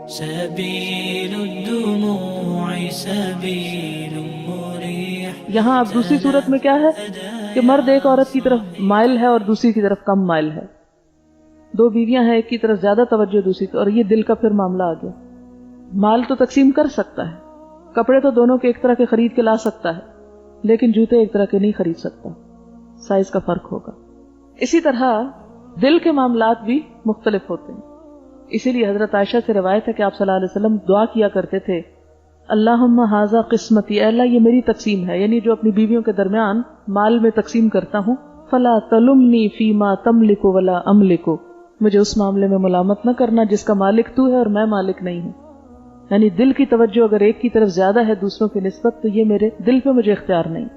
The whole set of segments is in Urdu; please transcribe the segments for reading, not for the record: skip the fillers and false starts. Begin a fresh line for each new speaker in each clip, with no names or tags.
سبيل الدموع سبيل مريح.
یہاں اب دوسری صورت میں کیا ہے کہ مرد ایک عورت کی طرف مائل ہے اور دوسری کی طرف کم مائل ہے. دو بیویاں ہیں، ایک کی طرف زیادہ توجہ دوسری کی، اور یہ دل کا پھر معاملہ آ گیا. مال تو تقسیم کر سکتا ہے، کپڑے تو دونوں کے ایک طرح کے خرید کے لا سکتا ہے، لیکن جوتے ایک طرح کے نہیں خرید سکتا، سائز کا فرق ہوگا. اسی طرح دل کے معاملات بھی مختلف ہوتے ہیں. اسی لیے حضرت عائشہ سے روایت ہے کہ آپ صلی اللہ علیہ وسلم دعا کیا کرتے تھے، اللہم ھذا قسمتی، اے اللہ یہ میری تقسیم ہے، یعنی جو اپنی بیویوں کے درمیان مال میں تقسیم کرتا ہوں، فلا تلمنی فیما تملک ولا املک، مجھے اس معاملے میں ملامت نہ کرنا جس کا مالک تو ہے اور میں مالک نہیں ہوں. یعنی دل کی توجہ اگر ایک کی طرف زیادہ ہے دوسروں کی نسبت، تو یہ میرے دل پہ مجھے اختیار نہیں.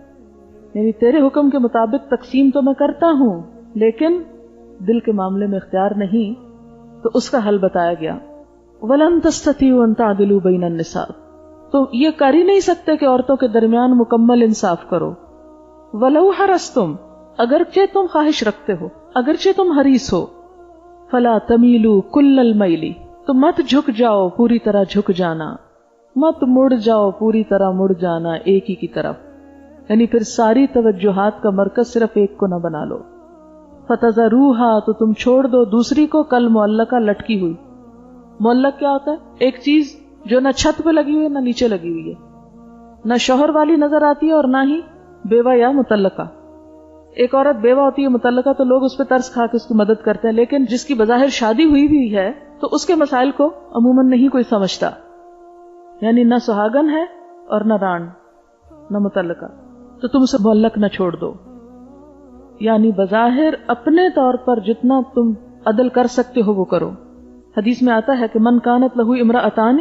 یعنی تیرے حکم کے مطابق تقسیم تو میں کرتا ہوں، لیکن دل کے معاملے میں اختیار نہیں. تو اس کا حل بتایا گیا، وَلَن تَسْتَطِيعُوا أَن تَعْدِلُوا بَيْنَ النِّسَاءِ، تو یہ کر ہی نہیں سکتے کہ عورتوں کے درمیان مکمل انصاف کرو. وَلَوْ حَرَصْتُمْ، اگرچہ تم خواہش رکھتے ہو، اگرچہ تم حریص ہو، فَلَا تَمِيلُوا كُلَّ الْمَيْلِ، تو مت جھک جاؤ پوری طرح جھک جانا، مت مڑ جاؤ پوری طرح مڑ جانا ایک ہی کی طرف. یعنی پھر ساری توجہات کا مرکز صرف ایک کو نہ بنا لو. فَتَذَرُوهَا، تو تم چھوڑ دو دوسری کو کل معلقہ، لٹکی ہوئی. معلق کیا ہوتا ہے؟ ایک چیز جو نہ چھت پہ لگی ہوئی ہے نہ نیچے لگی ہوئی ہے، نہ شوہر والی نظر آتی ہے اور نہ ہی بیوہ یا مطلقہ. ایک عورت بیوہ ہوتی ہے مطلقہ تو لوگ اس پہ ترس کھا کے اس کی مدد کرتے ہیں، لیکن جس کی بظاہر شادی ہوئی بھی ہے تو اس کے مسائل کو عموماً نہیں کوئی سمجھتا. یعنی نہ سہاگن ہے اور نہ ران، نہ مطلقہ، تو تم اسے معلق نہ چھوڑ دو. یعنی بظاہر اپنے طور پر جتنا تم عدل کر سکتے ہو وہ کرو. حدیث میں آتا ہے کہ من کانت لہو امرأتان،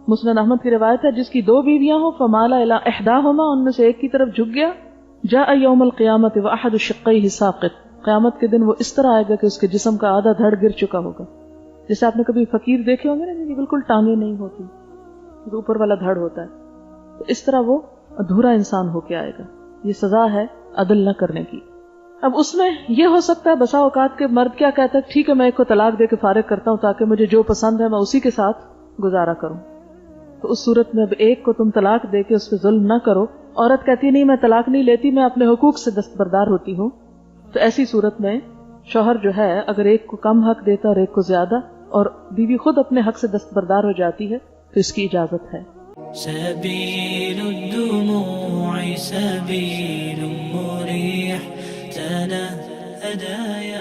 مسند احمد کی روایت ہے، جس کی دو بیویاں ہوں، فمال الی احداہما، ان میں سے ایک کی طرف جھک گیا، جاء یوم القیامت واحد شقیہ ساقط، قیامت کے دن وہ اس طرح آئے گا کہ اس کے جسم کا آدھا دھڑ گر چکا ہوگا. جیسے آپ نے کبھی فقیر دیکھے ہوں گے نا، جن کی بالکل ٹانگیں نہیں ہوتی، تو اوپر والا دھڑ ہوتا ہے، تو اس طرح وہ ادھورا انسان ہو کے آئے گا. یہ سزا ہے عدل نہ کرنے کی. اب اس میں یہ ہو سکتا ہے بسا اوقات کے مرد کیا کہتا ہے، ٹھیک ہے میں ایک کو طلاق دے کے فارغ کرتا ہوں تاکہ مجھے جو پسند ہے میں اسی کے ساتھ گزارا کروں. تو اس صورت میں اب ایک کو تم طلاق دے کے اس پہ ظلم نہ کرو. عورت کہتی نہیں میں طلاق نہیں لیتی، میں اپنے حقوق سے دستبردار ہوتی ہوں. تو ایسی صورت میں شوہر جو ہے اگر ایک کو کم حق دیتا اور ایک کو زیادہ، اور بیوی خود اپنے حق سے دستبردار ہو جاتی ہے، تو اس کی اجازت ہے.
سبيل الدموع سبيل مريح، تنهدى